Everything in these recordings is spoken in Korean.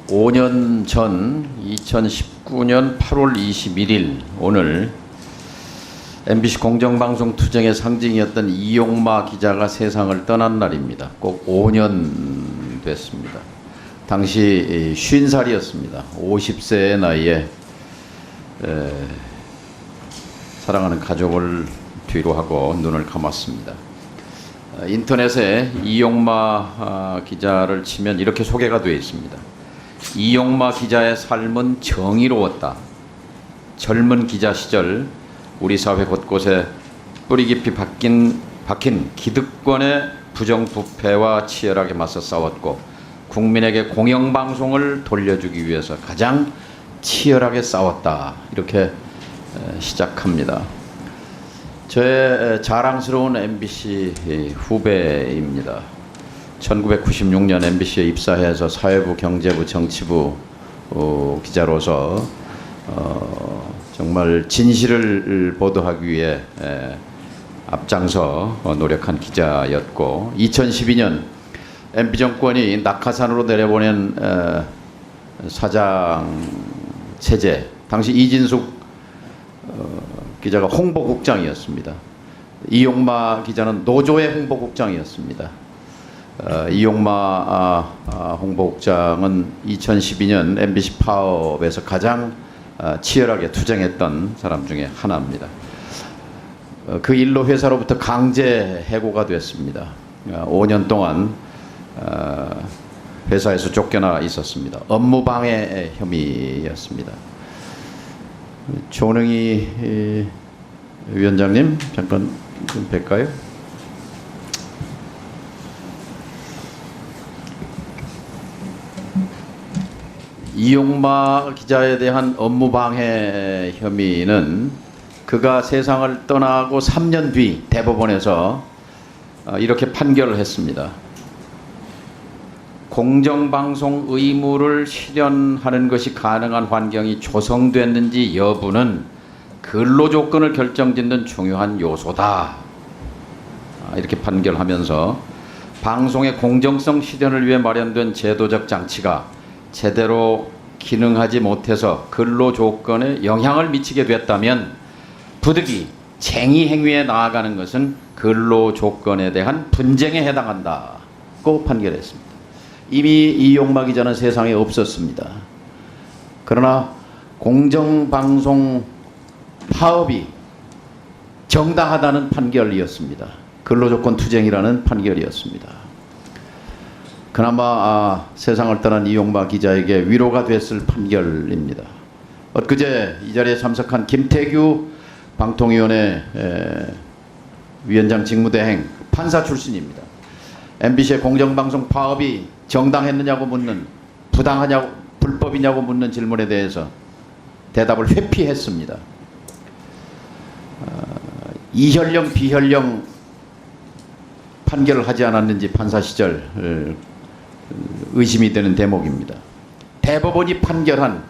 5년 전 2019년 8월 21일 오늘 MBC 공정방송 투쟁의 상징이었던 이용마 기자가 세상을 떠난 날입니다. 꼭 5년 됐습니다. 당시 50살이었습니다. 50세의 나이에 사랑하는 가족을 뒤로 하고 눈을 감았습니다. 인터넷에 이용마 기자를 치면 이렇게 소개가 되어 있습니다. 이용마 기자의 삶은 정의로웠다. 젊은 기자 시절 우리 사회 곳곳에 뿌리 깊이 박힌 기득권의 부정부패와 치열하게 맞서 싸웠고 국민에게 공영방송을 돌려주기 위해서 가장 치열하게 싸웠다. 이렇게 시작합니다. 저의 자랑스러운 MBC 후배입니다. 1996년 MBC에 입사해서 사회부, 경제부, 정치부 기자로서 정말 진실을 보도하기 위해 앞장서 노력한 기자였고 2012년 MB 정권이 낙하산으로 내려보낸 사장 체제, 당시 이진숙 기자가 홍보국장이었습니다. 이용마 기자는 노조의 홍보국장이었습니다. 이용마 홍보국장은 2012년 MBC 파업에서 가장 치열하게 투쟁했던 사람 중에 하나입니다. 그 일로 회사로부터 강제 해고가 됐습니다. 5년 동안 회사에서 쫓겨나 있었습니다. 업무방해 혐의였습니다. 조능희 위원장님 잠깐 좀 뵐까요? 이용마 기자에 대한 업무방해 혐의는 그가 세상을 떠나고 3년 뒤 대법원에서 이렇게 판결을 했습니다. 공정방송 의무를 실현하는 것이 가능한 환경이 조성됐는지 여부는 근로조건을 결정짓는 중요한 요소다. 이렇게 판결하면서 방송의 공정성 실현을 위해 마련된 제도적 장치가 제대로 기능하지 못해서 근로조건에 영향을 미치게 됐다면 부득이 쟁의 행위에 나아가는 것은 근로조건에 대한 분쟁에 해당한다고 판결했습니다. 이미 이용마 기자는 세상에 없었습니다. 그러나 공정방송 파업이 정당하다는 판결이었습니다. 근로조건 투쟁이라는 판결이었습니다. 그나마 세상을 떠난 이용마 기자에게 위로가 됐을 판결입니다. 엊그제 이 자리에 참석한 김태규 방통위원회 위원장 직무대행 판사 출신입니다. MBC의 공정방송 파업이 정당했느냐고 묻는, 부당하냐고, 불법이냐고 묻는 질문에 대해서 대답을 회피했습니다. 이현령, 비현령 판결을 하지 않았는지 판사 시절 의심이 되는 대목입니다. 대법원이 판결한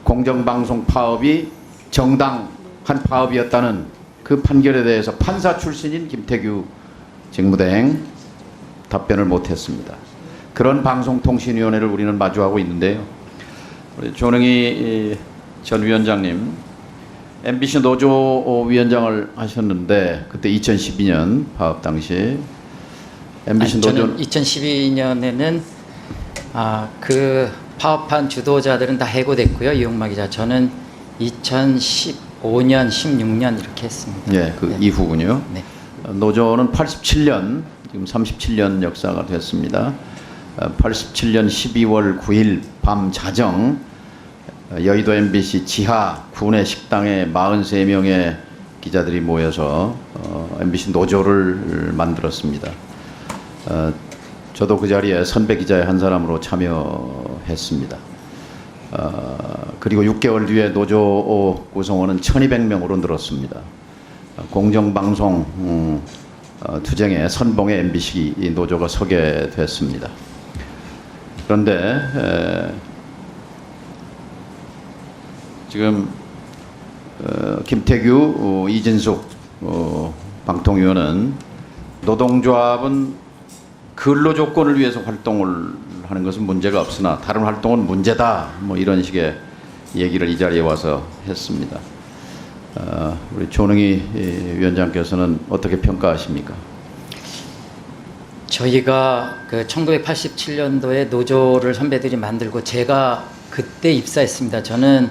공정방송 파업이 정당한 파업이었다는 그 판결에 대해서 판사 출신인 김태규 직무대행 답변을 못했습니다. 그런 방송통신위원회를 우리는 마주하고 있는데요. 우리 조능희 전 위원장님, MBC 노조 위원장을 하셨는데 그때 2012년 파업 당시 MBC 노조 저는 2012년에는 그 파업한 주도자들은 다 해고됐고요. 이용마 기자 저는 2015년, 16년 이렇게 했습니다. 예, 그 네. 이후군요. 네. 노조는 87년, 지금 37년 역사가 됐습니다. 87년 12월 9일 밤 자정 여의도 MBC 지하 구내 식당에 43명의 기자들이 모여서 MBC 노조를 만들었습니다. 저도 그 자리에 선배 기자의 한 사람으로 참여했습니다. 그리고 6개월 뒤에 노조 구성원은 1200명으로 늘었습니다. 공정방송 투쟁의 선봉에 MBC 노조가 서게 됐습니다. 그런데 지금 김태규, 이진숙 방통위원은 노동조합은 근로 조건을 위해서 활동을 하는 것은 문제가 없으나 다른 활동은 문제다. 뭐 이런 식의 얘기를 이 자리에 와서 했습니다. 우리 조능희 위원장께서는 어떻게 평가하십니까? 저희가 그 1987년도에 노조를 선배들이 만들고 제가 그때 입사했습니다. 저는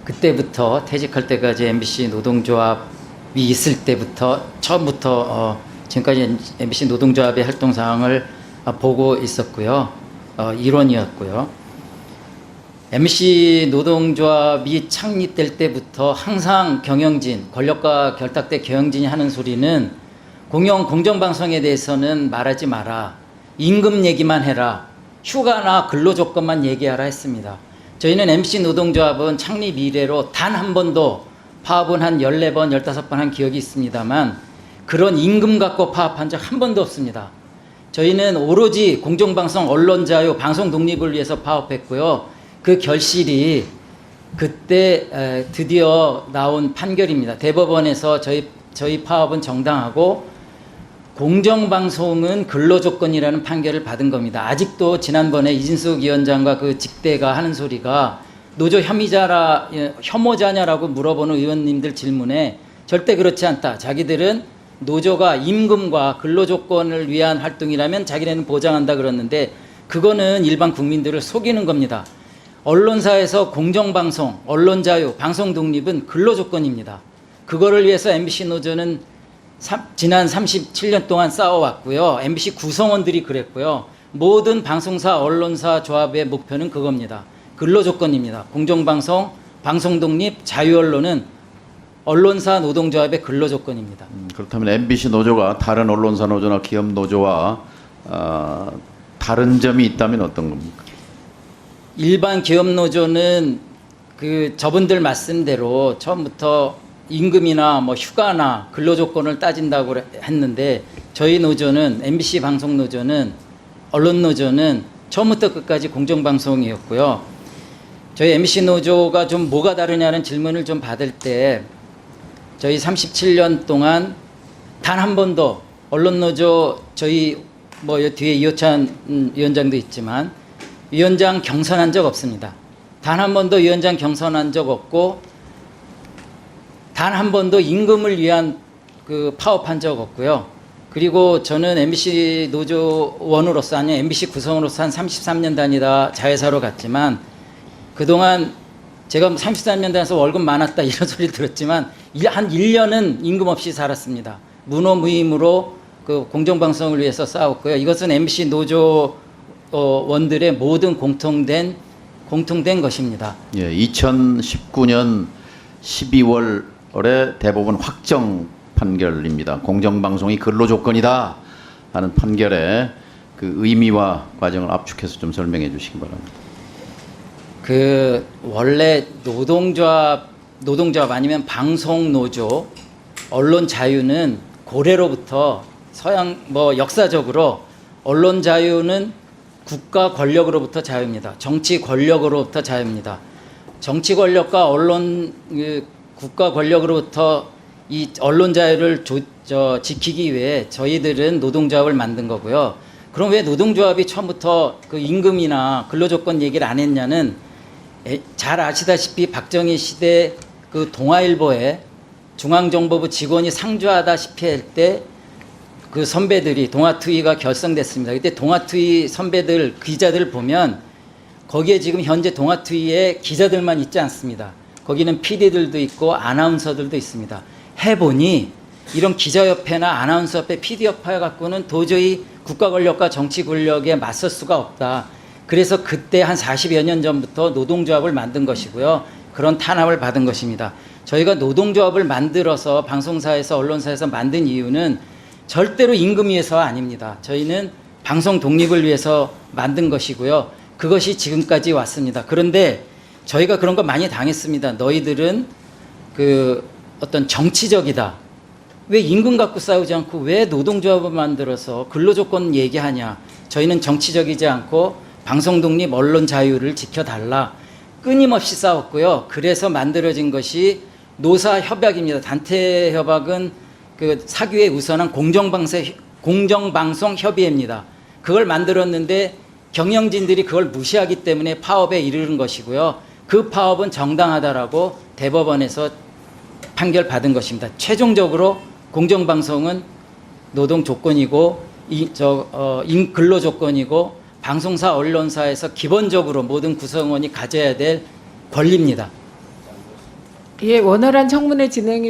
그때부터 퇴직할 때까지 MBC 노동조합이 있을 때부터 처음부터 지금까지 MBC 노동조합의 활동 사항을 보고 있었고요. 일원이었고요. MBC 노동조합이 창립될 때부터 항상 경영진, 권력과 결탁돼 경영진이 하는 소리는 공정방송에 대해서는 말하지 마라. 임금 얘기만 해라. 휴가나 근로조건만 얘기하라 했습니다. 저희는 MBC 노동조합은 창립 이래로 단 한 번도 파업은 한 14번, 15번 한 기억이 있습니다만 그런 임금 갖고 파업한 적 한 번도 없습니다. 저희는 오로지 공정방송, 언론자유, 방송 독립을 위해서 파업했고요. 그 결실이 그때 드디어 나온 판결입니다. 대법원에서 저희 파업은 정당하고 공정방송은 근로조건이라는 판결을 받은 겁니다. 아직도 지난번에 이진숙 위원장과 그 직대가 하는 소리가 노조 혐오자냐라고 물어보는 의원님들 질문에 절대 그렇지 않다. 자기들은 노조가 임금과 근로조건을 위한 활동이라면 자기네는 보장한다 그랬는데 그거는 일반 국민들을 속이는 겁니다. 언론사에서 공정방송, 언론자유, 방송독립은 근로조건입니다. 그거를 위해서 MBC 노조는 지난 37년 동안 싸워왔고요. MBC 구성원들이 그랬고요. 모든 방송사, 언론사 조합의 목표는 그겁니다. 근로조건입니다. 공정방송, 방송독립, 자유언론은 언론사 노동조합의 근로조건입니다. 그렇다면 MBC 노조가 다른 언론사 노조나 기업 노조와 다른 점이 있다면 어떤 겁니까? 일반 기업 노조는 그 저분들 말씀대로 처음부터 임금이나 뭐 휴가나 근로조건을 따진다고 했는데 저희 노조는 MBC 방송 노조는 언론 노조는 처음부터 끝까지 공정방송이었고요. 저희 MBC 노조가 좀 뭐가 다르냐는 질문을 좀 받을 때 저희 37년 동안 단 한 번도 언론 노조 저희 뭐 뒤에 이호찬 위원장도 있지만 위원장 경선한 적 없습니다. 단 한 번도 위원장 경선한 적 없고 단 한 번도 임금을 위한 그 파업한 적 없고요. 그리고 저는 MBC 노조원으로서 아니 MBC 구성으로서 한 33년 다니다 자회사로 갔지만 그동안 제가 33년 다녀서 월급 많았다 이런 소리 들었지만 한 1년은 임금 없이 살았습니다. 무노무임으로 그 공정방송을 위해서 싸웠고요. 이것은 MBC 노조원들의 모든 공통된 것입니다. 예, 2019년 12월에 대법원 확정 판결입니다. 공정방송이 근로조건이다 하는 판결의 그 의미와 과정을 압축해서 좀 설명해 주시기 바랍니다. 그 원래 노동조합 아니면 방송노조, 언론 자유는 고래로부터 서양 뭐 역사적으로 언론 자유는 국가 권력으로부터 자유입니다. 정치 권력으로부터 자유입니다. 정치 권력과 언론 국가 권력으로부터 이 언론 자유를 지키기 위해 저희들은 노동조합을 만든 거고요. 그럼 왜 노동조합이 처음부터 그 임금이나 근로조건 얘기를 안 했냐는 잘 아시다시피 박정희 시대 그 동아일보에 중앙정보부 직원이 상주하다시피 할 때 그 선배들이 동아투위가 결성됐습니다. 그때 동아투위 선배들 기자들 보면 거기에 지금 현재 동아투위에 기자들만 있지 않습니다. 거기는 PD들도 있고 아나운서들도 있습니다. 해보니 이런 기자협회나 아나운서협회, PD협회 갖고는 도저히 국가 권력과 정치 권력에 맞설 수가 없다. 그래서 그때 한 40여 년 전부터 노동조합을 만든 것이고요. 그런 탄압을 받은 것입니다. 저희가 노동조합을 만들어서 방송사에서 언론사에서 만든 이유는 절대로 임금 위해서가 아닙니다. 저희는 방송 독립을 위해서 만든 것이고요. 그것이 지금까지 왔습니다. 그런데 저희가 그런 거 많이 당했습니다. 너희들은 그 어떤 정치적이다. 왜 임금 갖고 싸우지 않고 왜 노동조합을 만들어서 근로조건 얘기하냐. 저희는 정치적이지 않고 방송 독립, 언론 자유를 지켜달라. 끊임없이 싸웠고요. 그래서 만들어진 것이 노사협약입니다. 단체협약은 그 사교에 우선한 공정방송 협의회입니다. 그걸 만들었는데 경영진들이 그걸 무시하기 때문에 파업에 이르는 것이고요. 그 파업은 정당하다라고 대법원에서 판결받은 것입니다. 최종적으로 공정방송은 노동 조건이고 근로 조건이고 방송사 언론사에서 기본적으로 모든 구성원이 가져야 될 권리입니다. 예, 원활한 청문회 진행이